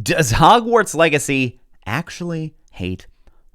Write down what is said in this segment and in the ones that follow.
Does Hogwarts Legacy actually hate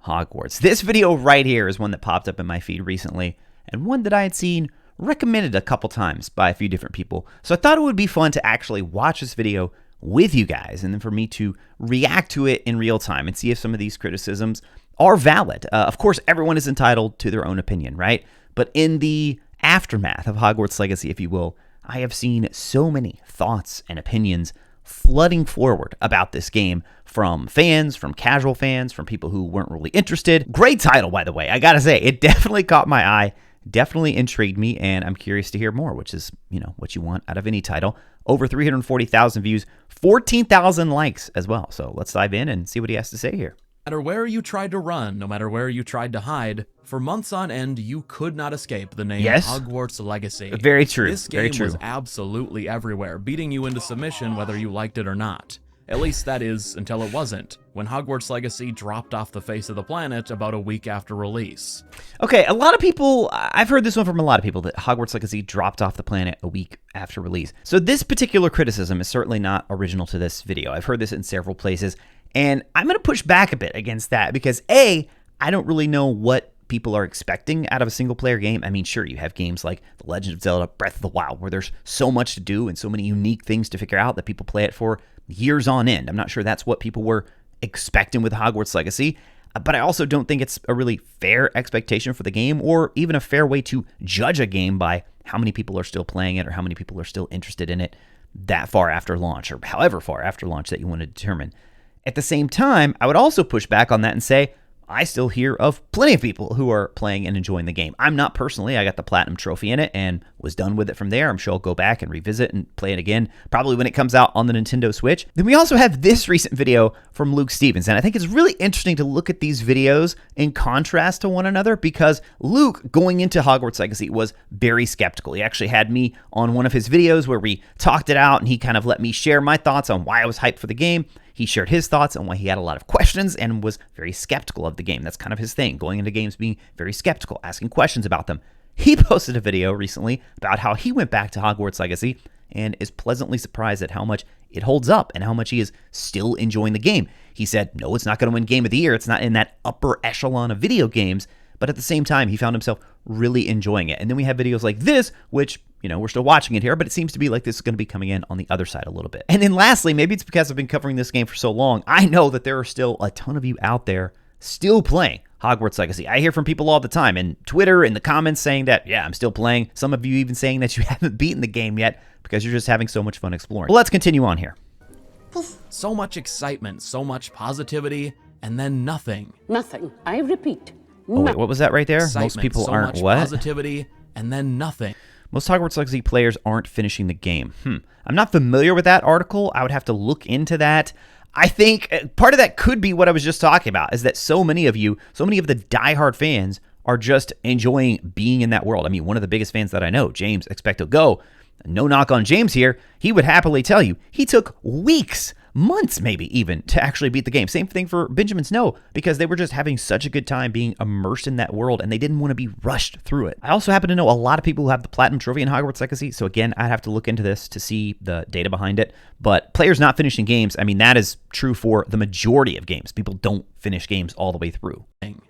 Hogwarts? This video right here is one that popped up in my feed recently, and one that I had seen recommended a couple times by a few different people. So I thought it would be fun to actually watch this video with you guys, and then for me to react to it in real time and see if some of these criticisms are valid. Of course, everyone is entitled to their own opinion, right? But in the aftermath of Hogwarts Legacy, if you will, I have seen so many thoughts and opinions flooding forward about this game from fans, from casual fans, from people who weren't really interested. Great title, by the way. I gotta say, it definitely caught my eye, definitely intrigued me, and I'm curious to hear more, which is, you know, what you want out of any title. Over 340,000 views, 14,000 likes as well. So let's dive in and see what he has to say here. No matter where you tried to run, no matter where you tried to hide, for months on end, you could not escape the name Hogwarts Legacy. Very true. This game was absolutely everywhere, beating you into submission whether you liked it or not. At least that is, until it wasn't, when Hogwarts Legacy dropped off the face of the planet about a week after release. Okay, a lot of people, I've heard this one from a lot of people, that Hogwarts Legacy dropped off the planet a week after release. So this particular criticism is certainly not original to this video. I've heard this in several places, and I'm going to push back a bit against that because A, I don't really know what people are expecting out of a single-player game. I mean, sure, you have games like The Legend of Zelda Breath of the Wild, where there's so much to do and so many unique things to figure out that people play it for years on end. I'm not sure that's what people were expecting with Hogwarts Legacy, but I also don't think it's a really fair expectation for the game, or even a fair way to judge a game by how many people are still playing it or how many people are still interested in it that far after launch, or however far after launch that you want to determine. At the same time, I would also push back on that and say, I still hear of plenty of people who are playing and enjoying the game. I'm not personally. I got the Platinum Trophy in it and was done with it from there. I'm sure I'll go back and revisit and play it again, probably when it comes out on the Nintendo Switch. Then we also have this recent video from Luke Stevens, and I think it's really interesting to look at these videos in contrast to one another because Luke, going into Hogwarts Legacy, was very skeptical. He actually had me on one of his videos where we talked it out, and he kind of let me share my thoughts on why I was hyped for the game. He shared his thoughts on why he had a lot of questions and was very skeptical of the game. That's kind of his thing, going into games being very skeptical, asking questions about them. He posted a video recently about how he went back to Hogwarts Legacy and is pleasantly surprised at how much it holds up and how much he is still enjoying the game. He said, no, it's not going to win Game of the Year. It's not in that upper echelon of video games, but at the same time, he found himself really enjoying it. And then we have videos like this, which, you know, we're still watching it here, but it seems to be like this is going to be coming in on the other side a little bit. And then lastly, maybe it's because I've been covering this game for so long, I know that there are still a ton of you out there still playing Hogwarts Legacy. I hear from people all the time in Twitter, in the comments, saying that, yeah, I'm still playing. Some of you even saying that you haven't beaten the game yet because you're just having so much fun exploring. Well, let's continue on here. So much excitement, so much positivity, and then nothing. Nothing. I repeat. Oh, wait, what was that right there? Excitement, Most people so aren't much what? Positivity, and then nothing. Most Hogwarts Legacy players aren't finishing the game. I'm not familiar with that article. I would have to look into that. I think part of that could be what I was just talking about, is that so many of you, so many of the diehard fans are just enjoying being in that world. I mean, one of the biggest fans that I know, James Expecto Go, no knock on James here, he would happily tell you he took weeks, months maybe even, to actually beat the game. Same thing for Benjamin Snow, because they were just having such a good time being immersed in that world and they didn't want to be rushed through it. I also happen to know a lot of people who have the Platinum Trophy in Hogwarts Legacy, so again, I'd have to look into this to see the data behind it. But players not finishing games, I mean, that is true for the majority of games. People don't finish games all the way through.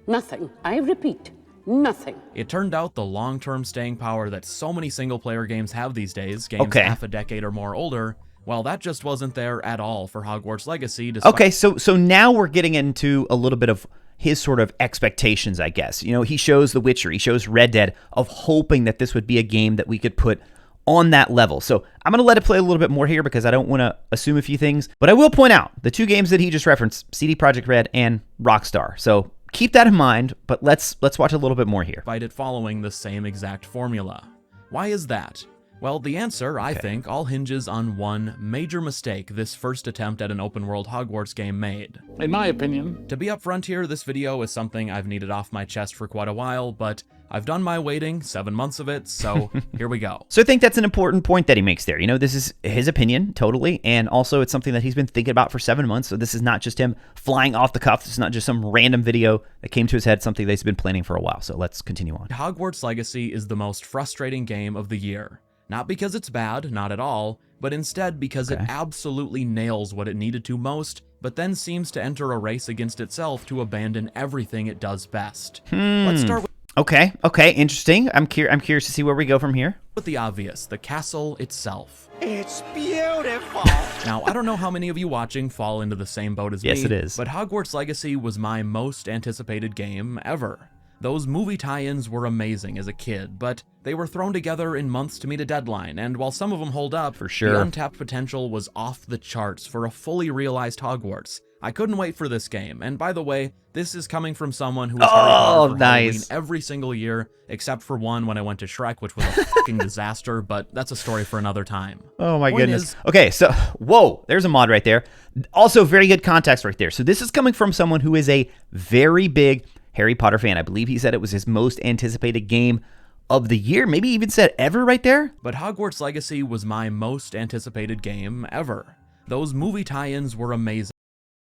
Nothing. I repeat. Nothing. It turned out the long-term staying power that so many single-player games have these days, games half a decade or more older, well, that just wasn't there at all for Hogwarts Legacy. Okay, so now we're getting into a little bit of his sort of expectations, I guess. You know, he shows The Witcher, he shows Red Dead, of hoping that this would be a game that we could put on that level. So I'm going to let it play a little bit more here because I don't want to assume a few things, but I will point out the two games that he just referenced, CD Projekt Red and Rockstar. So keep that in mind, but let's watch a little bit more here. Despite it following the same exact formula. Why is that? Well, the answer, I think, all hinges on one major mistake this first attempt at an open-world Hogwarts game made. In my opinion. To be upfront here, this video is something I've needed off my chest for quite a while, but I've done my waiting, 7 months of it, so here we go. So I think that's an important point that he makes there. You know, this is his opinion, totally, and also it's something that he's been thinking about for 7 months, so this is not just him flying off the cuff. This is not just some random video that came to his head, something that he's been planning for a while. So let's continue on. Hogwarts Legacy is the most frustrating game of the year. Not because it's bad, not at all, but instead because it absolutely nails what it needed to most, but then seems to enter a race against itself to abandon everything it does best. Let's start Okay, interesting. I'm curious to see where we go from here. with the obvious, the castle itself. It's beautiful. Now, I don't know how many of you watching fall into the same boat as me. Yes, it is. But Hogwarts Legacy was my most anticipated game ever. Those movie tie-ins were amazing as a kid, but they were thrown together in months to meet a deadline, and while some of them hold up, For sure. the untapped potential was off the charts for a fully realized Hogwarts. I couldn't wait for this game, and by the way, this is coming from someone who was Harry Potter for Halloween every single year, except for one when I went to Shrek, which was a fucking disaster, but that's a story for another time. Oh my Point goodness. is- Okay, so, whoa, there's a mod right there. Also, very good context right there. So this is coming from someone who is a very big Harry Potter fan. I believe he said it was his most anticipated game of the year. Maybe even said ever right there. But Hogwarts Legacy was my most anticipated game ever. Those movie tie-ins were amazing.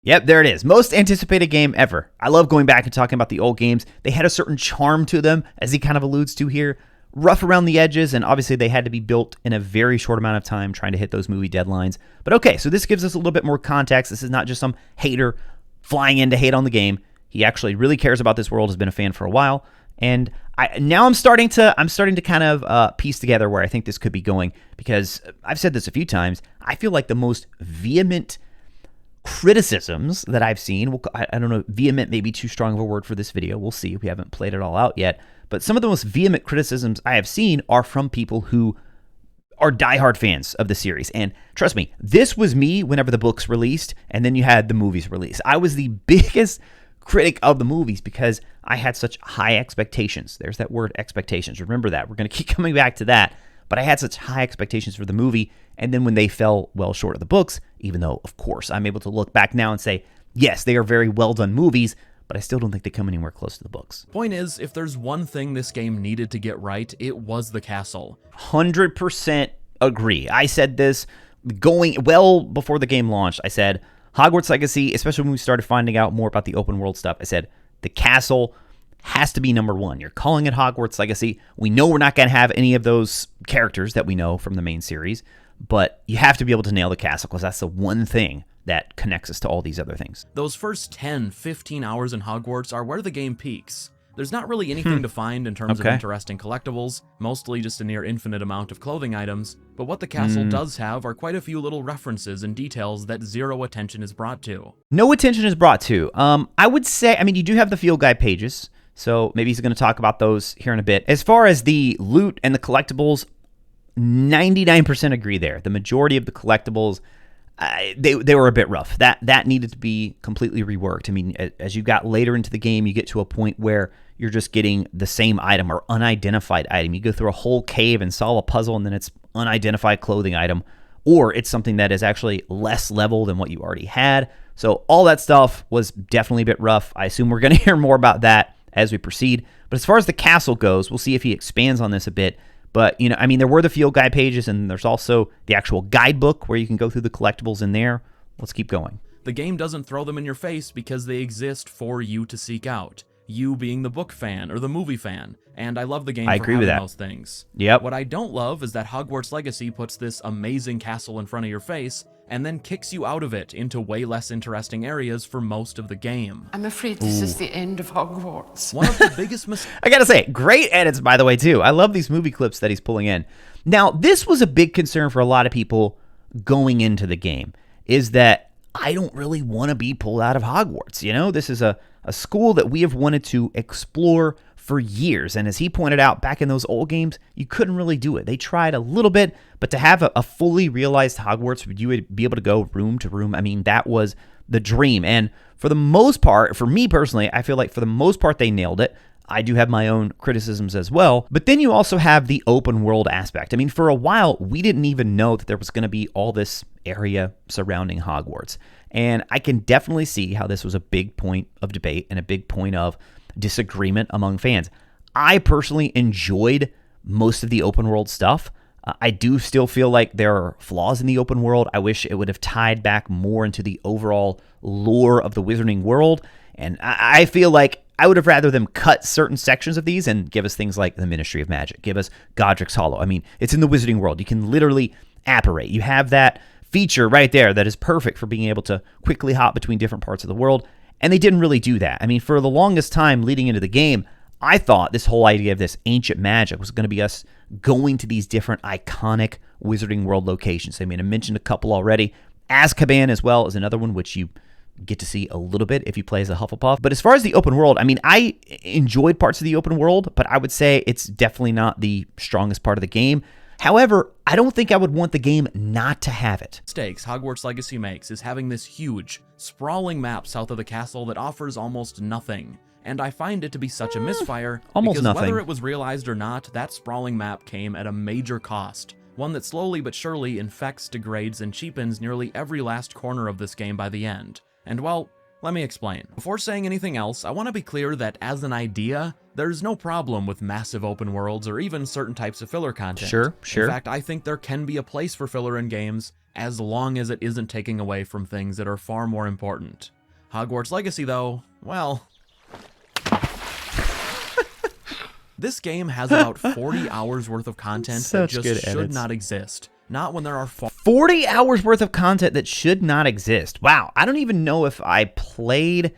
Yep, there it is. Most anticipated game ever. I love going back and talking about the old games. They had a certain charm to them, as he kind of alludes to here. Rough around the edges, and obviously they had to be built in a very short amount of time trying to hit those movie deadlines. But okay, so this gives us a little bit more context. This is not just some hater flying in to hate on the game. He actually really cares about this world, has been a fan for a while. And I'm starting to kind of piece together where I think this could be going, because I've said this a few times. I feel like the most vehement criticisms that I've seen, I don't know, vehement may be too strong of a word for this video. We'll see. We haven't played it all out yet. But some of the most vehement criticisms I have seen are from people who are diehard fans of the series. And trust me, this was me whenever the books released, and then you had the movies released. I was the biggest critic of the movies because I had such high expectations. There's that word, expectations. Remember that. We're going to keep coming back to that. But I had such high expectations for the movie, and then when they fell well short of the books, even though, of course, I'm able to look back now and say, yes, they are very well done movies, but I still don't think they come anywhere close to the books. Point is, if there's one thing this game needed to get right, it was the castle. 100% agree. I said this going well before the game launched. I said, Hogwarts Legacy, especially when we started finding out more about the open world stuff, I said, the castle has to be number one. You're calling it Hogwarts Legacy. We know we're not going to have any of those characters that we know from the main series, but you have to be able to nail the castle because that's the one thing that connects us to all these other things. Those first 10, 15 hours in Hogwarts are where the game peaks. There's not really anything to find in terms of interesting collectibles, mostly just a near infinite amount of clothing items, but what the castle does have are quite a few little references and details that zero attention is brought to. No attention is brought to. I would say, I mean, you do have the field guide pages, so maybe he's going to talk about those here in a bit. As far as the loot and the collectibles, 99% agree there. The majority of the collectibles, they were a bit rough. That needed to be completely reworked. I mean, as you got later into the game, you get to a point where you're just getting the same item or unidentified item. You go through a whole cave and solve a puzzle, and then it's unidentified clothing item, or it's something that is actually less level than what you already had. So all that stuff was definitely a bit rough. I assume we're going to hear more about that as we proceed. But as far as the castle goes, we'll see if he expands on this a bit. But, you know, I mean, there were the field guide pages, and there's also the actual guidebook where you can go through the collectibles in there. Let's keep going. The game doesn't throw them in your face because they exist for you to seek out. You being the book fan or the movie fan, and I love the game for agree with having that. those things. Yep. What I don't love is that Hogwarts Legacy puts this amazing castle in front of your face and then kicks you out of it into way less interesting areas for most of the game. I'm afraid this is the end of Hogwarts. One of the biggest mistakes I gotta say, great edits, by the way, too. I love these movie clips that he's pulling in. Now, this was a big concern for a lot of people going into the game, is that I don't really want to be pulled out of Hogwarts. You know, this is a school that we have wanted to explore for years. And as he pointed out, back in those old games, you couldn't really do it. They tried a little bit, but to have a fully realized Hogwarts where you would be able to go room to room, I mean, that was the dream. And for the most part, for me personally, I feel like for the most part, they nailed it. I do have my own criticisms as well. But then you also have the open world aspect. I mean, for a while, we didn't even know that there was going to be all this area surrounding Hogwarts. And I can definitely see how this was a big point of debate and a big point of disagreement among fans. I personally enjoyed most of the open world stuff. I do still feel like there are flaws in the open world. I wish it would have tied back more into the overall lore of the Wizarding world. And I feel like I would have rather them cut certain sections of these and give us things like the Ministry of Magic, give us Godric's Hollow. I mean, it's in the Wizarding World. You can literally apparate. You have that feature right there that is perfect for being able to quickly hop between different parts of the world, and they didn't really do that. I mean, for the longest time leading into the game, I thought this whole idea of this ancient magic was going to be us going to these different iconic Wizarding World locations. I mean, I mentioned a couple already. Azkaban as well is another one, which you get to see a little bit if you play as a Hufflepuff. But as far as the open world, I mean, I enjoyed parts of the open world, but I would say it's definitely not the strongest part of the game. However, I don't think I would want the game not to have it. Mistakes Hogwarts Legacy makes is having this huge, sprawling map south of the castle that offers almost nothing. And I find it to be such a misfire almost because nothing. Whether it was realized or not, that sprawling map came at a major cost. One that slowly but surely infects, degrades, and cheapens nearly every last corner of this game by the end. And well, let me explain. Before saying anything else, I want to be clear that as an idea, there's no problem with massive open worlds or even certain types of filler content. Sure. In fact, I think there can be a place for filler in games as long as it isn't taking away from things that are far more important. Hogwarts Legacy, though, well... This game has about 40 hours worth of content that just should not exist. Not when there are 40 hours worth of content that should not exist. Wow, I don't even know if I played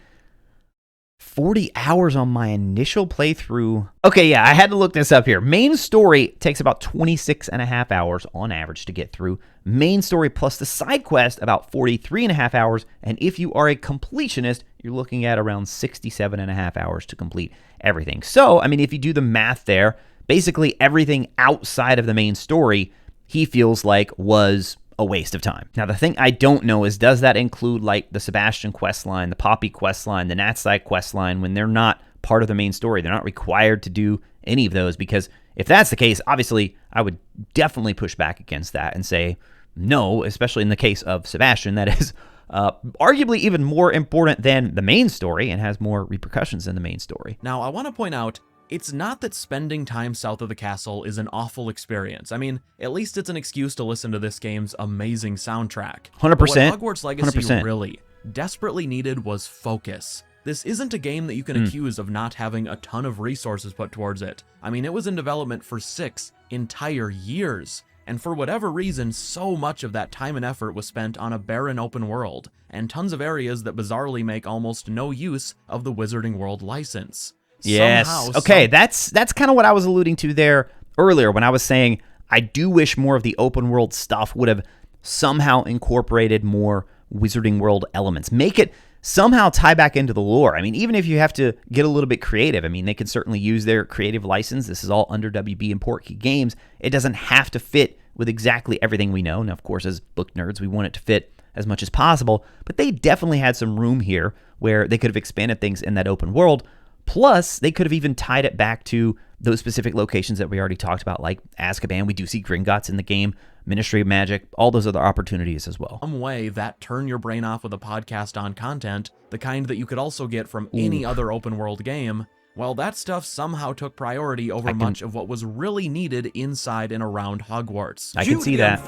40 hours on my initial playthrough. Okay, yeah, I had to look this up here. Main story takes about 26 and a half hours on average to get through. Main story plus the side quest about 43 and a half hours. And if you are a completionist, you're looking at around 67 and a half hours to complete everything. So, I mean, if you do the math there, basically everything outside of the main story, he feels like was a waste of time. Now, the thing I don't know is, does that include like the Sebastian questline, the Poppy questline, the Natsai questline, when they're not part of the main story? They're not required to do any of those, because if that's the case, obviously I would definitely push back against that and say no, especially in the case of Sebastian, that is arguably even more important than the main story and has more repercussions than the main story. Now, I want to point out, it's not that spending time south of the castle is an awful experience. I mean, at least it's an excuse to listen to this game's amazing soundtrack. 100%. But what Hogwarts Legacy 100%. really, desperately needed was focus. This isn't a game that you can accuse of not having a ton of resources put towards it. I mean, it was in development for 6 entire years. And for whatever reason, so much of that time and effort was spent on a barren open world, and tons of areas that bizarrely make almost no use of the Wizarding World license. Yes. Okay, that's kind of what I was alluding to there earlier when I was saying I do wish more of the open world stuff would have somehow incorporated more Wizarding World elements. Make it somehow tie back into the lore. I mean, even if you have to get a little bit creative, I mean, they can certainly use their creative license. This is all under WB and Portkey Games. It doesn't have to fit with exactly everything we know. Now, of course, as book nerds, we want it to fit as much as possible, but they definitely had some room here where they could have expanded things in that open world. Plus, they could have even tied it back to those specific locations that we already talked about, like Azkaban. We do see Gringotts in the game, Ministry of Magic, all those other opportunities as well. Some way that turn your brain off with a podcast on content, the kind that you could also get from any other open world game, well, that stuff somehow took priority over much of what was really needed inside and around Hogwarts. I can see that.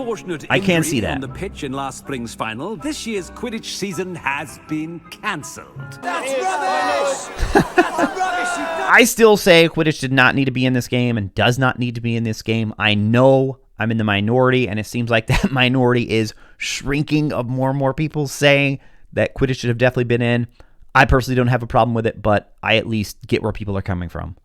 I can see that. On the pitch in last spring's final, this year's Quidditch season has been cancelled. That's rubbish! That's rubbish! I still say Quidditch did not need to be in this game and does not need to be in this game. I know I'm in the minority, and it seems like that minority is shrinking of more and more people saying that Quidditch should have definitely been in. I personally don't have a problem with it, but I at least get where people are coming from.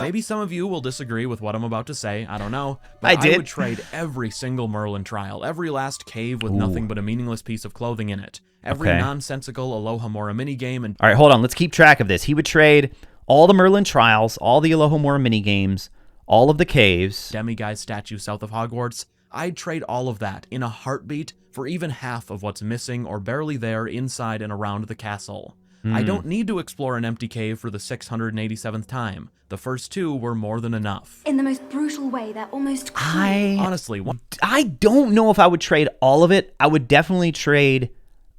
Maybe some of you will disagree with what I'm about to say, I don't know. But I would trade every single Merlin trial, every last cave with nothing but a meaningless piece of clothing in it, every nonsensical Alohomora minigame, and... All right, hold on, let's keep track of this. He would trade all the Merlin trials, all the Alohomora minigames, all of the caves. Demiguise statue south of Hogwarts. I'd trade all of that in a heartbeat for even half of what's missing or barely there inside and around the castle. I don't need to explore an empty cave for the 687th time. The first 2 were more than enough. In the most brutal way, they're almost cruel. Honestly, I don't know if I would trade all of it. I would definitely trade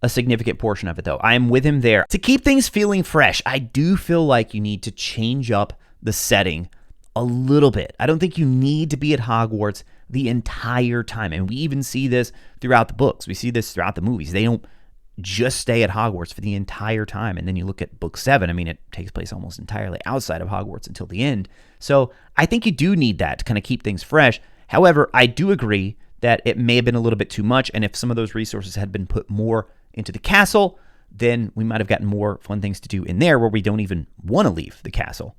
a significant portion of it, though. I am with him there. To keep things feeling fresh, I do feel like you need to change up the setting a little bit. I don't think you need to be at Hogwarts the entire time. And we even see this throughout the books. We see this throughout the movies. They don't just stay at Hogwarts for the entire time. And then you look at book 7, I mean, it takes place almost entirely outside of Hogwarts until the end. So I think you do need that to kind of keep things fresh. However, I do agree that it may have been a little bit too much, and if some of those resources had been put more into the castle, then we might have gotten more fun things to do in there where we don't even want to leave the castle.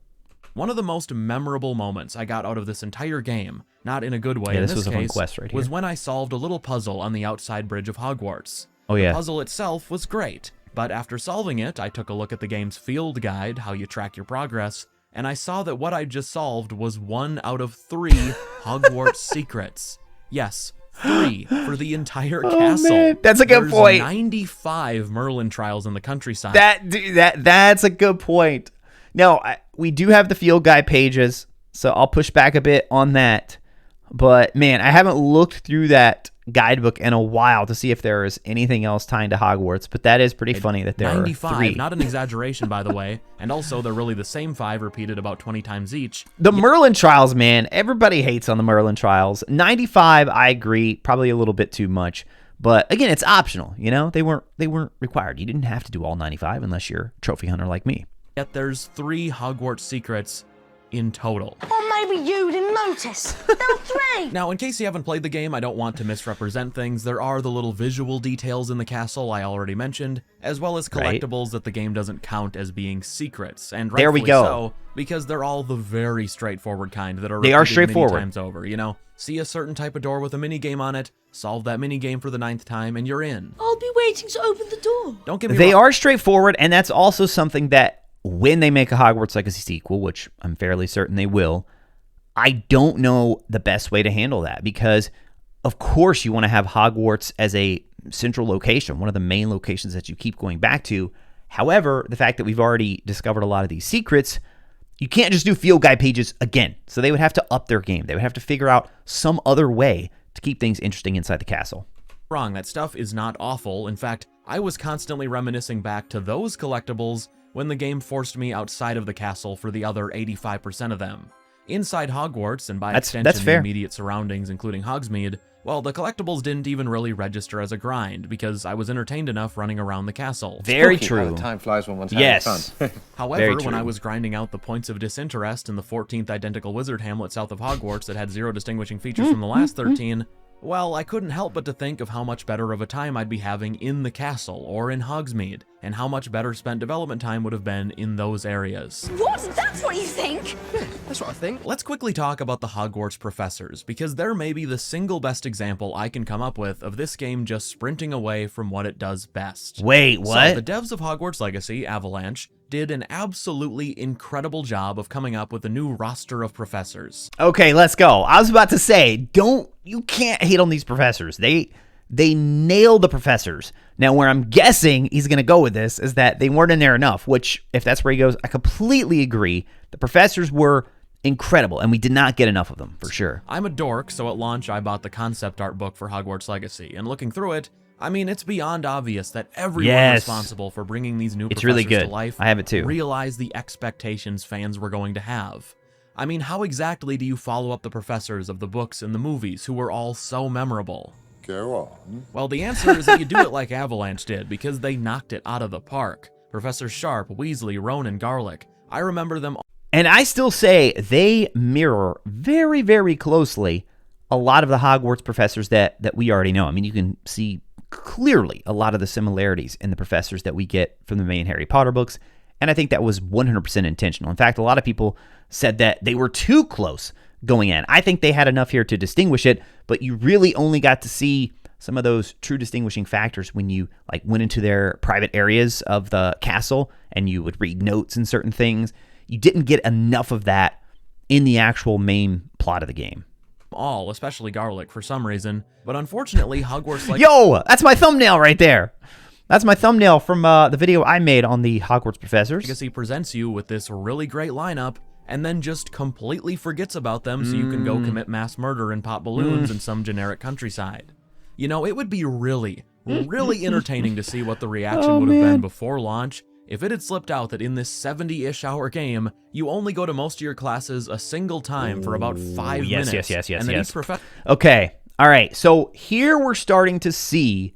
One of the most memorable moments I got out of this entire game, not in a good way Yeah, in this this was a fun case, quest right here. was when I solved a little puzzle on the outside bridge of Hogwarts. Oh, yeah. The puzzle itself was great, but after solving it, I took a look at the game's field guide, how you track your progress, and I saw that what I just solved was 1 out of 3 Hogwarts secrets. Yes, 3 for the entire castle. Man, that's a good point. 95 Merlin trials in the countryside. That's a good point. Now, we do have the field guide pages, so I'll push back a bit on that. But, man, I haven't looked through that guidebook in a while to see if there is anything else tying to Hogwarts, but that is pretty funny that there 95, are 3. not an exaggeration, by the way. And also, they're really the same 5 repeated about 20 times each. The Merlin trials, man, everybody hates on the Merlin trials. 95, I agree, probably a little bit too much. But again, it's optional, you know? They weren't required. You didn't have to do all 95 unless you're a trophy hunter like me. Yet there's 3 Hogwarts secrets in total. Or maybe you didn't notice. There were 3. Now, in case you haven't played the game, I don't want to misrepresent things. There are the little visual details in the castle I already mentioned, as well as collectibles that the game doesn't count as being secrets. And There we rightfully go. so, because they're all the very straightforward kind that are They are repeated straightforward. many times over. You know, see a certain type of door with a mini game on it, solve that mini game for the 9th time, and you're in. I'll be waiting to open the door. Don't get me They wrong. are straightforward, and that's also something that when they make a Hogwarts Legacy sequel, which I'm fairly certain they will, I don't know the best way to handle that because, of course, you want to have Hogwarts as a central location, one of the main locations that you keep going back to. However, the fact that we've already discovered a lot of these secrets, you can't just do field guide pages again. So they would have to up their game. They would have to figure out some other way to keep things interesting inside the castle. Wrong, that stuff is not awful. In fact, I was constantly reminiscing back to those collectibles when the game forced me outside of the castle for the other 85% of them. Inside Hogwarts, and by extension the fair. immediate surroundings including Hogsmeade, well, the collectibles didn't even really register as a grind because I was entertained enough running around the castle. Very How true. time flies when one's Yes. having fun. However, Very when I true. was grinding out the points of disinterest in the 14th identical wizard hamlet south of Hogwarts that had 0 distinguishing features from the last 13, well, I couldn't help but to think of how much better of a time I'd be having in the castle or in Hogsmeade, and how much better spent development time would have been in those areas. What? That's what you think? That's what I think. Let's quickly talk about the Hogwarts professors, because they're maybe the single best example I can come up with of this game just sprinting away from what it does best. Wait, what? So, the devs of Hogwarts Legacy, Avalanche, did an absolutely incredible job of coming up with a new roster of professors. Okay, let's go. I was about to say, you can't hate on these professors. They nailed the professors. Now, where I'm guessing he's going to go with this is that they weren't in there enough, which, if that's where he goes, I completely agree. The professors were incredible, and we did not get enough of them, for sure. I'm a dork, so at launch I bought the concept art book for Hogwarts Legacy, and looking through it, I mean, it's beyond obvious that everyone Yes. responsible for bringing these new It's professors really good. to life I have it too. realized the expectations fans were going to have. I mean, how exactly do you follow up the professors of the books and the movies who were all so memorable? Go on. Well, the answer is that you do it like Avalanche did, because they knocked it out of the park. Professor Sharp, Weasley, Ronan, Garlick. I remember them all. And I still say they mirror very, very closely a lot of the Hogwarts professors that we already know. I mean, you can see clearly a lot of the similarities in the professors that we get from the main Harry Potter books, and I think that was 100% intentional. In fact, a lot of people said that they were too close going in. I think they had enough here to distinguish it, but you really only got to see some of those true distinguishing factors when you went into their private areas of the castle and you would read notes and certain things. You didn't get enough of that in the actual main plot of the game. All, especially Garlic, for some reason. But unfortunately, Hogwarts Legacy... Yo, that's my thumbnail right there. That's my thumbnail from the video I made on the Hogwarts professors. Legacy presents you with this really great lineup, and then just completely forgets about them so you can go commit mass murder and pop balloons in some generic countryside. You know, it would be really, really entertaining to see what the reaction would have been before launch if it had slipped out that in this 70-ish hour game, you only go to most of your classes a single time for about 5 minutes. Yes. And then each professor... Okay, all right. So here we're starting to see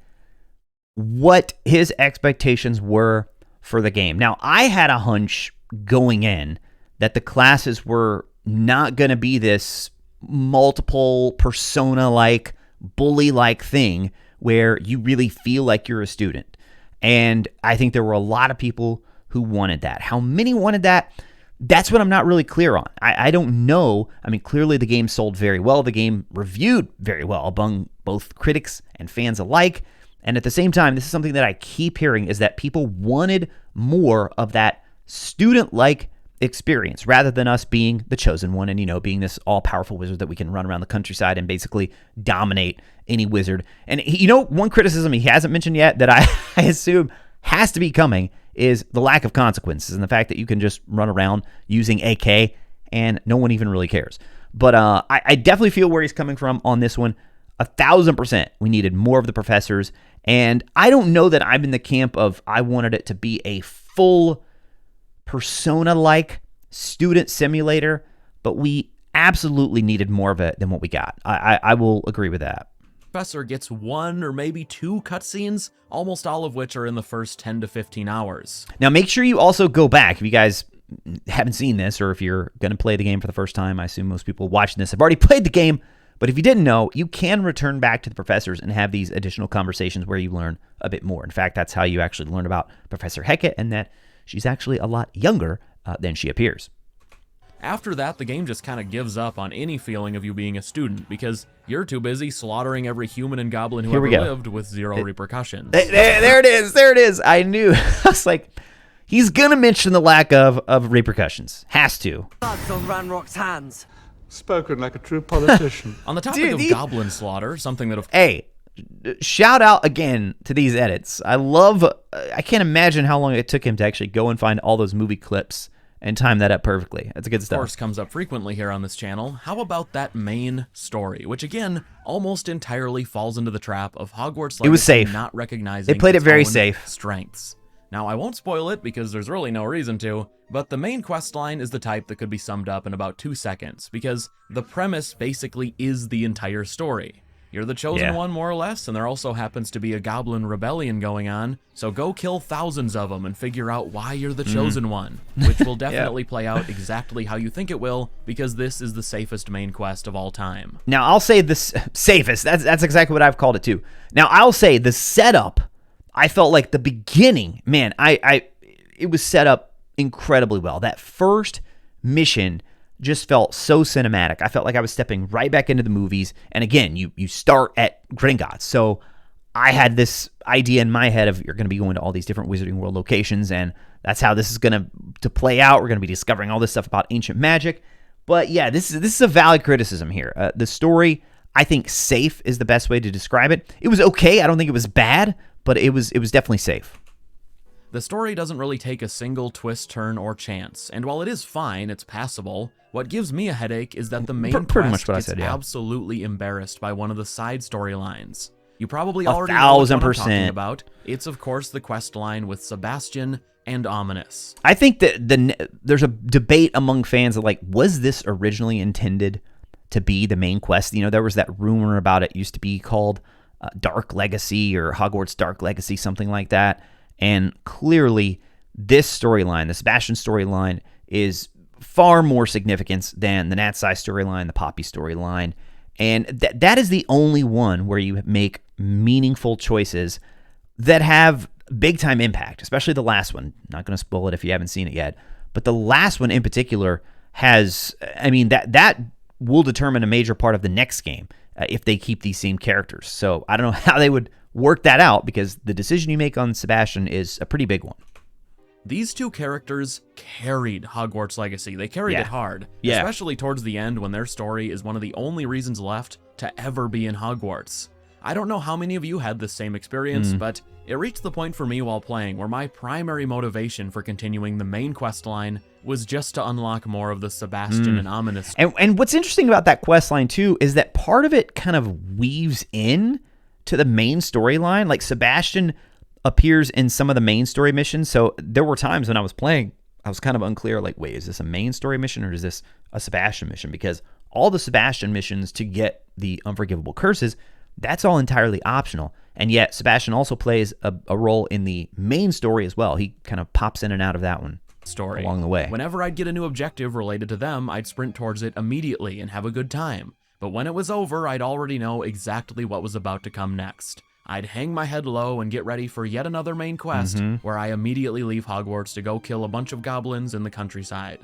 what his expectations were for the game. Now, I had a hunch going in that the classes were not going to be this multiple persona-like, bully-like thing where you really feel like you're a student. And I think there were a lot of people who wanted that. How many wanted that? That's what I'm not really clear on. I don't know. I mean, clearly the game sold very well. The game reviewed very well among both critics and fans alike. And at the same time, this is something that I keep hearing, is that people wanted more of that student-like experience rather than us being the chosen one and, you know, being this all-powerful wizard that we can run around the countryside and basically dominate any wizard. And, you know, one criticism he hasn't mentioned yet that I assume has to be coming is the lack of consequences and the fact that you can just run around using AK and no one even really cares. But I definitely feel where he's coming from on this one. 1,000%. We needed more of the professors. And I don't know that I'm in the camp of I wanted it to be a full persona-like student simulator, but we absolutely needed more of it than what we got. I will agree with that. Professor gets 1 or maybe 2 cutscenes, almost all of which are in the first 10 to 15 hours. Now, make sure you also go back. If you guys haven't seen this, or if you're going to play the game for the first time, I assume most people watching this have already played the game. But if you didn't know, you can return back to the professors and have these additional conversations where you learn a bit more. In fact, that's how you actually learn about Professor Hecat and that she's actually a lot younger than she appears. After that, the game just kind of gives up on any feeling of you being a student because you're too busy slaughtering every human and goblin who ever lived with zero repercussions. There it is. There it is. I knew. I was like, he's going to mention the lack of repercussions. Has to. Blood's on Ranrock's hands. Spoken like a true politician. On the topic of goblin slaughter, something that... Hey, shout out again to these edits. I can't imagine how long it took him to actually go and find all those movie clips and time that up perfectly. That's good stuff. Of course, comes up frequently here on this channel. How about that main story, which again almost entirely falls into the trap of Hogwarts Legacy it was safe. Not recognizing they played it its very own safe. strengths. Now, I won't spoil it because there's really no reason to, but the main questline is the type that could be summed up in about 2 seconds, because the premise basically is the entire story. You're the chosen one, more or less, and there also happens to be a goblin rebellion going on, so go kill thousands of them and figure out why you're the chosen one, which will definitely play out exactly how you think it will, because this is the safest main quest of all time. Now, I'll say the safest. That's exactly what I've called it too. Now, I'll say the setup, I felt like the beginning, man, it was set up incredibly well. That first mission just felt so cinematic. I felt like I was stepping right back into the movies. And again, you start at Gringotts. So I had this idea in my head of you're going to be going to all these different Wizarding World locations, and that's how this is going to play out. We're going to be discovering all this stuff about ancient magic. But yeah, this is a valid criticism here. The story, I think safe is the best way to describe it. It was okay. I don't think it was bad, but it was definitely safe. The story doesn't really take a single twist, turn, or chance, and while it is fine, it's passable. What gives me a headache is that the main quest gets absolutely embarrassed by one of the side storylines. You probably already know what I'm talking about. It's, of course, the quest line with Sebastian and Ominous. I think that there's a debate among fans of, like, was this originally intended to be the main quest? You know, there was that rumor about it used to be called Dark Legacy or Hogwarts Dark Legacy, something like that. And clearly, this storyline, the Sebastian storyline, is far more significant than the Natsai storyline, the Poppy storyline. And that is the only one where you make meaningful choices that have big-time impact, especially the last one. Not going to spoil it if you haven't seen it yet. But the last one in particular has, I mean, that will determine a major part of the next game if they keep these same characters. So I don't know how they would work that out, because the decision you make on Sebastian is a pretty big one. These two characters carried Hogwarts Legacy. They carried it hard, especially towards the end when their story is one of the only reasons left to ever be in Hogwarts. I don't know how many of you had the same experience, but it reached the point for me while playing where my primary motivation for continuing the main quest line was just to unlock more of the Sebastian and Ominous. And what's interesting about that quest line too is that part of it kind of weaves in to the main storyline. Like, Sebastian appears in some of the main story missions, so there were times when I was playing, I was kind of unclear, like, wait, is this a main story mission or is this a Sebastian mission? Because all the Sebastian missions to get the Unforgivable Curses, that's all entirely optional. And yet, Sebastian also plays a role in the main story as well. He kind of pops in and out of that one along the way. Whenever I'd get a new objective related to them, I'd sprint towards it immediately and have a good time. But when it was over, I'd already know exactly what was about to come next. I'd hang my head low and get ready for yet another main quest, where I immediately leave Hogwarts to go kill a bunch of goblins in the countryside.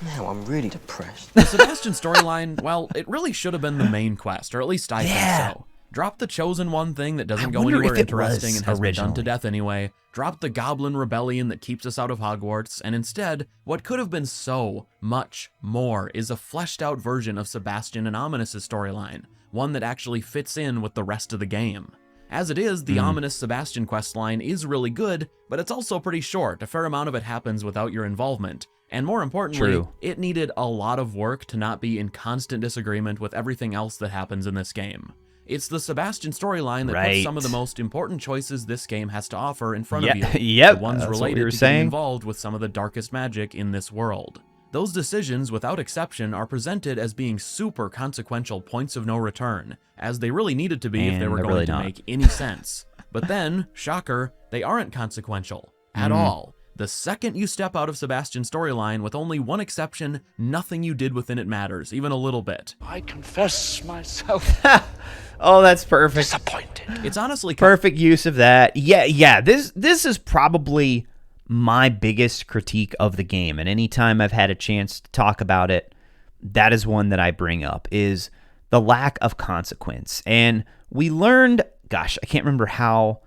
Now I'm really depressed. The Sebastian storyline, well, it really should have been the main quest, or at least I think so. Drop the chosen one thing that doesn't go anywhere interesting and has been done to death anyway. Drop the goblin rebellion that keeps us out of Hogwarts, and instead, what could have been so much more is a fleshed out version of Sebastian and Ominous' storyline, one that actually fits in with the rest of the game. As it is, the Ominous Sebastian questline is really good, but it's also pretty short. A fair amount of it happens without your involvement. And more importantly, it needed a lot of work to not be in constant disagreement with everything else that happens in this game. It's the Sebastian storyline that puts some of the most important choices this game has to offer in front of you. The ones related to getting involved with some of the darkest magic in this world. Those decisions, without exception, are presented as being super consequential points of no return, as they really needed to be if they were going to make any sense. But then, shocker, they aren't consequential at all. The second you step out of Sebastian's storyline, with only one exception, nothing you did within it matters, even a little bit. I confess myself Oh, that's perfect. disappointed. It's honestly Perfect use of that. Yeah. This is probably my biggest critique of the game, and anytime I've had a chance to talk about it, that is one that I bring up, is the lack of consequence. And we learned, gosh, I can't remember how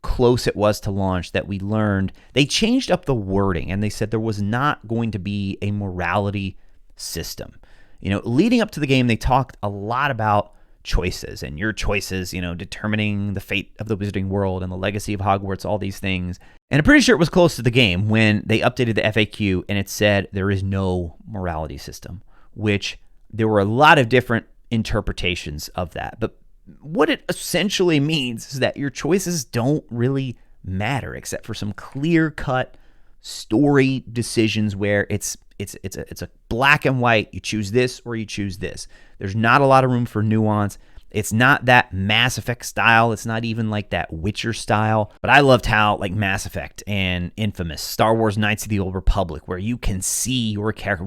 close it was to launch that we learned they changed up the wording, and they said there was not going to be a morality system. You know, leading up to the game, they talked a lot about choices and your choices, you know, determining the fate of the wizarding world and the legacy of Hogwarts, all these things. And I'm pretty sure it was close to the game when they updated the FAQ and it said there is no morality system, which there were a lot of different interpretations of that. But what it essentially means is that your choices don't really matter except for some clear-cut story decisions where it's a black and white. You choose this or you choose this. There's not a lot of room for nuance. It's not that Mass Effect style. It's not even like that Witcher style. But I loved how like Mass Effect and Infamous, Star Wars Knights of the Old Republic, where you can see your character.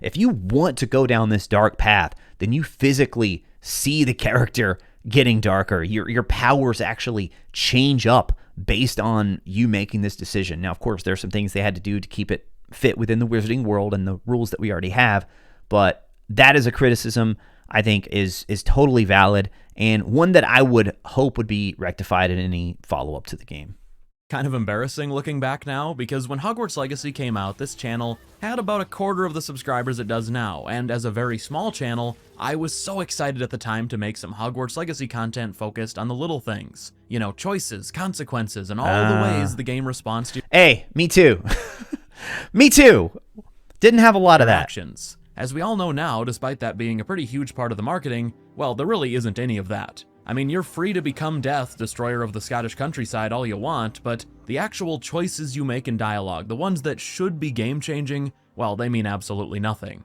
If you want to go down this dark path, then you physically see the character getting darker. Your powers actually change up based on you making this decision. Now, of course, there's some things they had to do to keep it fit within the wizarding world and the rules that we already have, but that is a criticism I think is totally valid, and one that I would hope would be rectified in any follow-up to the game. Kind of embarrassing looking back now, because when Hogwarts Legacy came out, this channel had about a quarter of the subscribers it does now, and as a very small channel, I was so excited at the time to make some Hogwarts Legacy content focused on the little things. You know, choices, consequences, and all the ways the game responds to Hey, me too. Me too. Didn't have a lot of that. Actions. As we all know now, despite that being a pretty huge part of the marketing, well, there really isn't any of that. I mean, you're free to become Death, destroyer of the Scottish countryside, all you want, but the actual choices you make in dialogue, the ones that should be game-changing, well, they mean absolutely nothing.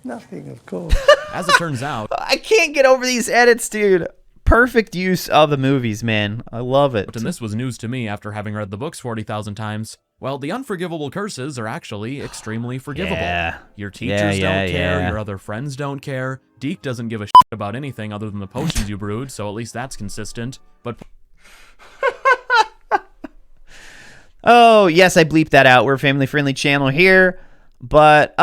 Nothing, of course. As it turns out, I can't get over these edits, dude. Perfect use of the movies, man. I love it. and this was news to me after having read the books 40,000 times, well, the unforgivable curses are actually extremely forgivable. Yeah. Your teachers don't care, your other friends don't care, Deke doesn't give a shit about anything other than the potions you brewed, so at least that's consistent, but... Oh, yes, I bleeped that out. We're a family-friendly channel here. But,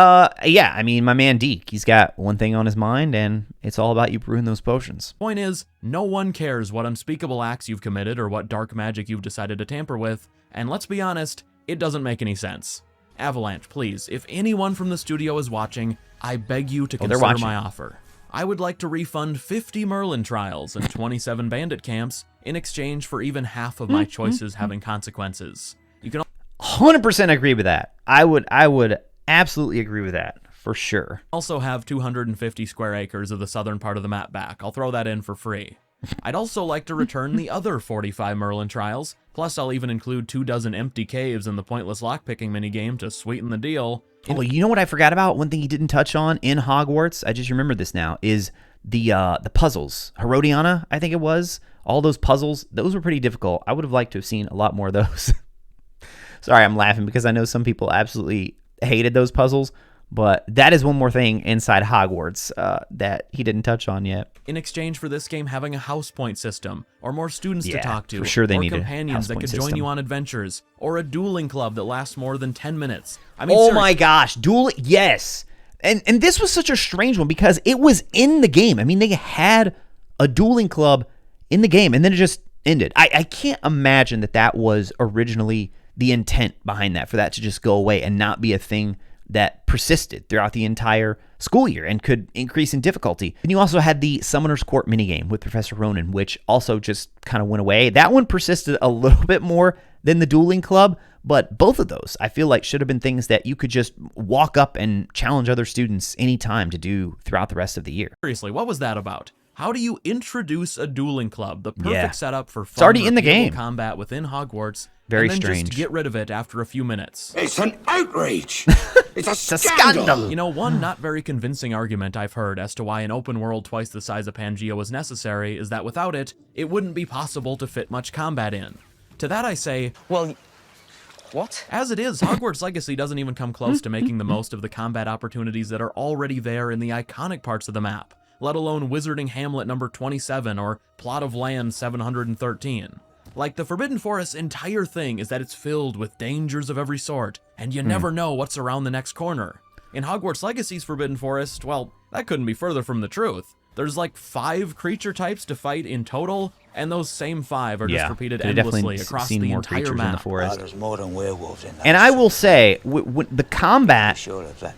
yeah, I mean, my man Deke, he's got one thing on his mind, and it's all about you brewing those potions. Point is, no one cares what unspeakable acts you've committed or what dark magic you've decided to tamper with, and let's be honest, it doesn't make any sense. Avalanche, please, if anyone from the studio is watching, I beg you to consider my offer. I would like to refund 50 Merlin trials and 27 bandit camps in exchange for even half of my choices having consequences. You can 100% agree with that. I would absolutely agree with that, for sure. also have 250 square acres of the southern part of the map back. I'll throw that in for free. I'd also like to return the other 45 Merlin trials, plus I'll even include 24 empty caves in the pointless lockpicking minigame to sweeten the deal. Oh, you know what I forgot about? One thing he didn't touch on in Hogwarts, I just remembered this now, is the puzzles. Herodiana, I think it was. All those puzzles, those were pretty difficult. I would have liked to have seen a lot more of those. Sorry, I'm laughing because I know some people absolutely hated those puzzles, but that is one more thing inside Hogwarts that he didn't touch on yet. In exchange for this game having a house point system, or more students to talk to, for sure they or need a companions house that point could system. join you on adventures, or a dueling club that lasts more than 10 minutes. I mean, Oh my gosh, yes. And this was such a strange one because it was in the game. I mean, they had a dueling club in the game, and then it just ended. I can't imagine that was originally the intent behind that, for that to just go away and not be a thing that persisted throughout the entire school year and could increase in difficulty. And you also had the Summoner's Court minigame with Professor Ronan, which also just kind of went away. That one persisted a little bit more than the dueling club, but both of those I feel like should have been things that you could just walk up and challenge other students anytime to do throughout the rest of the year. Seriously, what was that about? How do you introduce a dueling club, the perfect setup for fun, it's already in the game. Combat within Hogwarts, Very and then strange. just get rid of it after a few minutes? It's an outrage. It's a scandal. You know, one not very convincing argument I've heard as to why an open world twice the size of Pangea was necessary is that without it, it wouldn't be possible to fit much combat in. To that I say, Well, what? as it is, Hogwarts Legacy doesn't even come close to making the most of the combat opportunities that are already there in the iconic parts of the map, let alone Wizarding Hamlet number 27 or Plot of Land 713. Like, the Forbidden Forest's entire thing is that it's filled with dangers of every sort, and you never know what's around the next corner. In Hogwarts Legacy's Forbidden Forest, well, that couldn't be further from the truth. There's like 5 creature types to fight in total, and those same 5 are just repeated could have endlessly definitely across seen the more entire creatures in the map. forest. There's more than werewolves in that. And I will say, the combat Sure of that.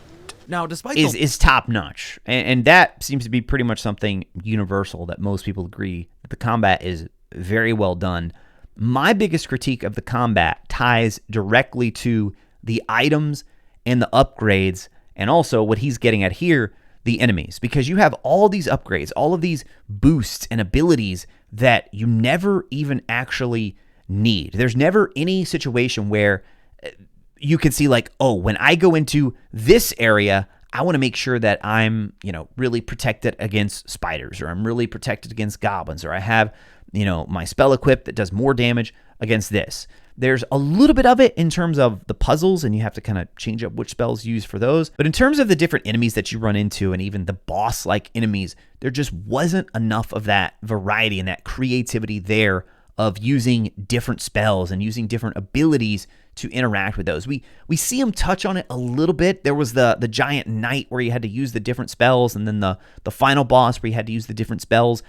Now, despite is top notch, and that seems to be pretty much something universal that most people agree that the combat is very well done. My biggest critique of the combat ties directly to the items and the upgrades, and also what he's getting at here, the enemies, because you have all these upgrades, all of these boosts and abilities that you never even actually need. There's never any situation where you can see like, oh, when I go into this area, I want to make sure that I'm, really protected against spiders, or I'm really protected against goblins, or I have, my spell equipped that does more damage against this. There's a little bit of it in terms of the puzzles, and you have to kind of change up which spells you use for those. But in terms of the different enemies that you run into, and even the boss-like enemies, there just wasn't enough of that variety and that creativity there of using different spells and using different abilities to interact with those. We see him touch on it a little bit. There was the giant knight where you had to use the different spells, and then the final boss where you had to use the different spells.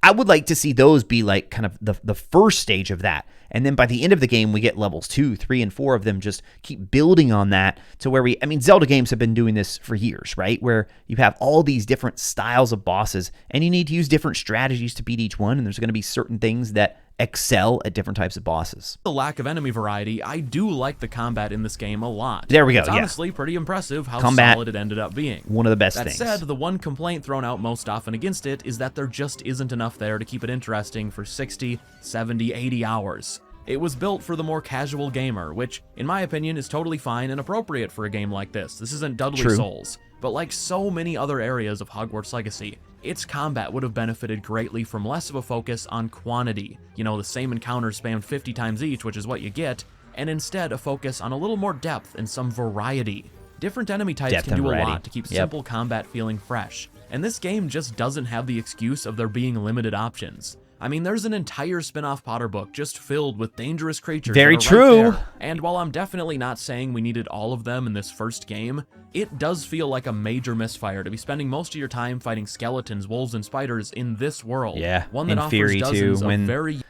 I would like to see those be like kind of the first stage of that. And then by the end of the game, we get levels 2, 3, and 4 of them just keep building on that to where Zelda games have been doing this for years, right? Where you have all these different styles of bosses, and you need to use different strategies to beat each one, and there's going to be certain things that excel at different types of bosses. the lack of enemy variety, I do like the combat in this game a lot. There we go, It's yeah. honestly pretty impressive how Combat, solid it ended up being. one of the best That things. said, the one complaint thrown out most often against it is that there just isn't enough there to keep it interesting for 60, 70, 80 hours. It was built for the more casual gamer, which, in my opinion, is totally fine and appropriate for a game like this. This isn't Dudley True. Souls. But like so many other areas of Hogwarts Legacy, its combat would have benefited greatly from less of a focus on quantity. The same encounters spammed 50 times each, which is what you get, and instead a focus on a little more depth and some variety. Different enemy types Depth can and do a variety. lot to keep Yep. simple combat feeling fresh, and this game just doesn't have the excuse of there being limited options. There's an entire spin-off Potter book just filled with dangerous creatures. Very that are right true. there. And while I'm definitely not saying we needed all of them in this first game, it does feel like a major misfire to be spending most of your time fighting skeletons, wolves, and spiders in this world. Yeah, one that offers Inferi dozens too, of when very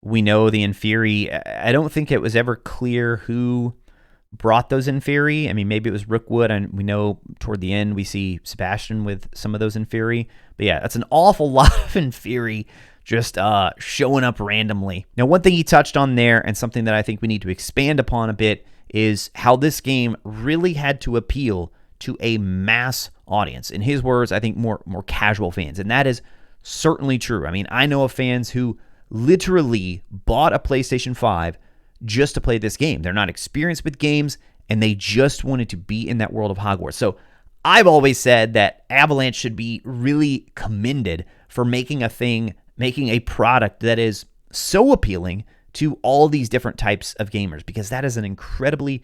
we know the Inferi. I don't think it was ever clear who brought those Inferi. Maybe it was Rookwood, and we know toward the end we see Sebastian with some of those Inferi. But yeah, that's an awful lot of Inferi just showing up randomly. Now, one thing he touched on there, and something that I think we need to expand upon a bit, is how this game really had to appeal to a mass audience. In his words, I think more casual fans, and that is certainly true. I know of fans who literally bought a PlayStation 5 just to play this game. They're not experienced with games, and they just wanted to be in that world of Hogwarts. So I've always said that Avalanche should be really commended for making a product that is so appealing to all these different types of gamers, because that is an incredibly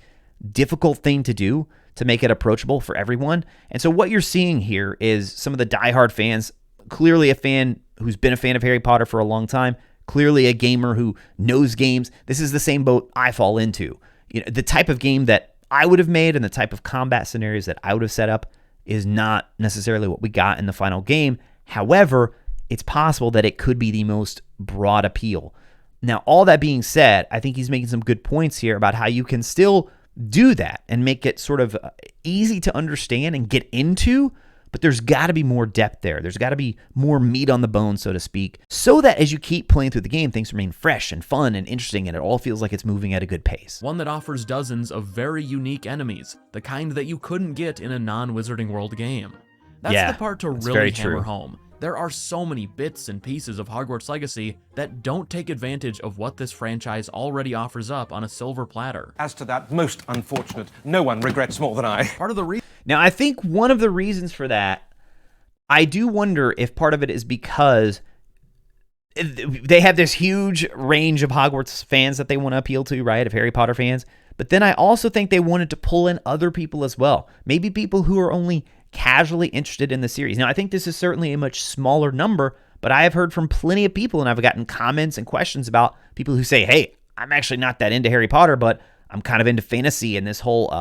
difficult thing to do, to make it approachable for everyone. And so what you're seeing here is some of the diehard fans, clearly a fan who's been a fan of Harry Potter for a long time, clearly a gamer who knows games. This is the same boat I fall into. You know, the type of game that I would have made and the type of combat scenarios that I would have set up is not necessarily what we got in the final game. However, it's possible that it could be the most broad appeal. Now, all that being said, I think he's making some good points here about how you can still do that and make it sort of easy to understand and get into, but there's got to be more depth there. There's got to be more meat on the bone, so to speak, so that as you keep playing through the game, things remain fresh and fun and interesting, and it all feels like it's moving at a good pace. One that offers dozens of very unique enemies, the kind that you couldn't get in a non-Wizarding World game. That's the part to really hammer home. There are so many bits and pieces of Hogwarts Legacy that don't take advantage of what this franchise already offers up on a silver platter. As to that, most unfortunate. No one regrets more than I. Part of the reason. Now, I think one of the reasons for that, I do wonder if part of it is because they have this huge range of Hogwarts fans that they want to appeal to, right, of Harry Potter fans. But then I also think they wanted to pull in other people as well. Maybe people who are only casually interested in the series. Now, I think this is certainly a much smaller number, but I have heard from plenty of people, and I've gotten comments and questions about people who say, hey, I'm actually not that into Harry Potter, but I'm kind of into fantasy and this whole,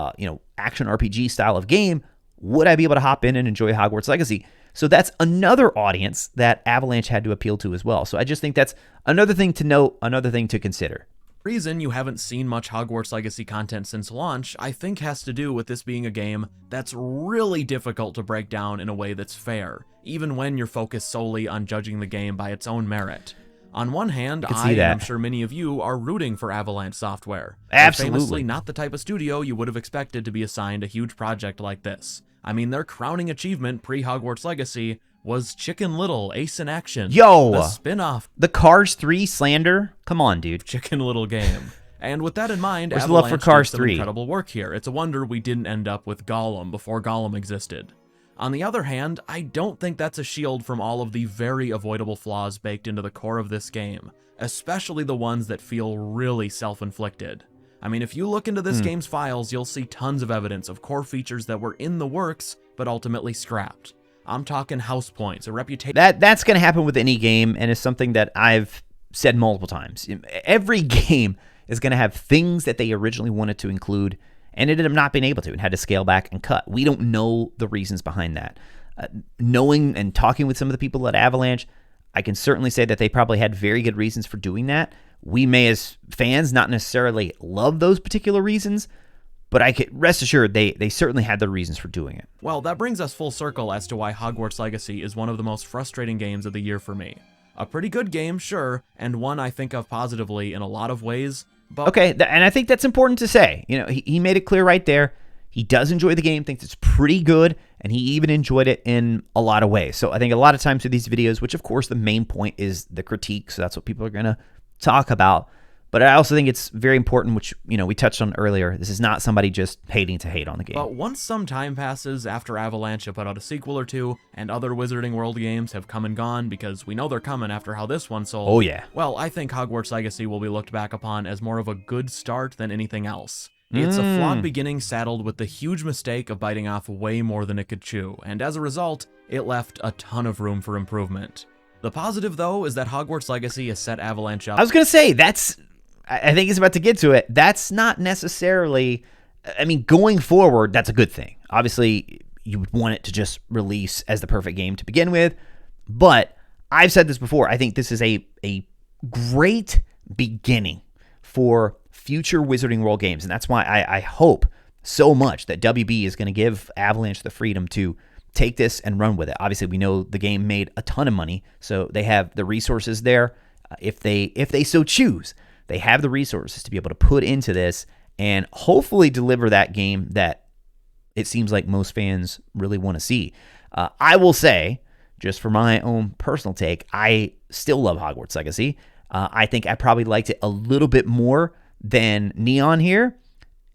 action RPG style of game. Would I be able to hop in and enjoy Hogwarts Legacy? So that's another audience that Avalanche had to appeal to as well. So I just think that's another thing to note, another thing to consider. Reason you haven't seen much Hogwarts Legacy content since launch, I think has to do with this being a game that's really difficult to break down in a way that's fair, even when you're focused solely on judging the game by its own merit. On one hand, and I'm sure many of you are rooting for Avalanche Software. Absolutely. They're famously not the type of studio you would have expected to be assigned a huge project like this. I mean, their crowning achievement pre-Hogwarts Legacy was Chicken Little Ace in Action. Yo! The spin-off. The Cars 3 slander? Come on, dude. Chicken Little game. And with that in mind, Where's the love for Cars 3? Incredible work here. It's a wonder we didn't end up with Gollum before Gollum existed. On the other hand, I don't think that's a shield from all of the very avoidable flaws baked into the core of this game, especially the ones that feel really self-inflicted. I mean, if you look into this game's files, you'll see tons of evidence of core features that were in the works, but ultimately scrapped. I'm talking house points, a reputation. That's going to happen with any game, and it's something that I've said multiple times. Every game is going to have things that they originally wanted to include and ended up not being able to and had to scale back and cut. We don't know the reasons behind that. Knowing and talking with some of the people at Avalanche, I can certainly say that they probably had very good reasons for doing that. We may, as fans, not necessarily love those particular reasons, but I can rest assured they certainly had the reasons for doing it. Well, that brings us full circle as to why Hogwarts Legacy is one of the most frustrating games of the year for me. A pretty good game, sure, and one I think of positively in a lot of ways, but... Okay, and I think that's important to say. You know, he made it clear right there. He does enjoy the game, thinks it's pretty good, and he even enjoyed it in a lot of ways. So I think a lot of times with these videos, which of course the main point is the critique, so that's what people are going to talk about. But I also think it's very important, which, we touched on earlier. This is not somebody just hating to hate on the game. But once some time passes after Avalanche have put out a sequel or two, and other Wizarding World games have come and gone, because we know they're coming after how this one sold. Oh, yeah. Well, I think Hogwarts Legacy will be looked back upon as more of a good start than anything else. It's a flawed beginning saddled with the huge mistake of biting off way more than it could chew, and as a result, it left a ton of room for improvement. The positive, though, is that Hogwarts Legacy has set Avalanche up. I was going to say, I think he's about to get to it. That's not necessarily, going forward, that's a good thing. Obviously, you would want it to just release as the perfect game to begin with. But I've said this before. I think this is a great beginning for future Wizarding World games. And that's why I hope so much that WB is going to give Avalanche the freedom to take this and run with it. Obviously, we know the game made a ton of money, so they have the resources there. If they so choose, they have the resources to be able to put into this and hopefully deliver that game that it seems like most fans really want to see. I will say, just for my own personal take, I still love Hogwarts Legacy. I think I probably liked it a little bit more than Neon here.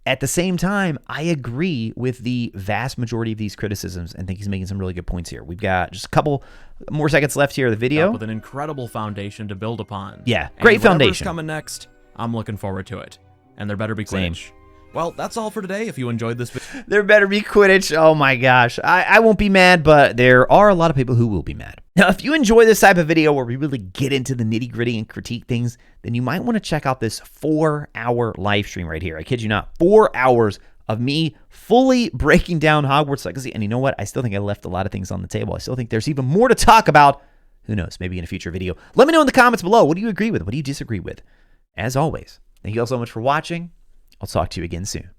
At the same time, I agree with the vast majority of these criticisms and think he's making some really good points here. We've got just a couple more seconds left here of the video. With an incredible foundation to build upon. Yeah, great and foundation. Coming next, I'm looking forward to it. And there better be Quidditch. Well, that's all for today. If you enjoyed this video, there better be Quidditch. Oh my gosh. I won't be mad, but there are a lot of people who will be mad. Now, if you enjoy this type of video where we really get into the nitty gritty and critique things, then you might want to check out this 4-hour live stream right here. I kid you not, 4 hours of me fully breaking down Hogwarts Legacy. And you know what? I still think I left a lot of things on the table. I still think there's even more to talk about. Who knows? Maybe in a future video. Let me know in the comments below. What do you agree with? What do you disagree with? As always, thank you all so much for watching. I'll talk to you again soon.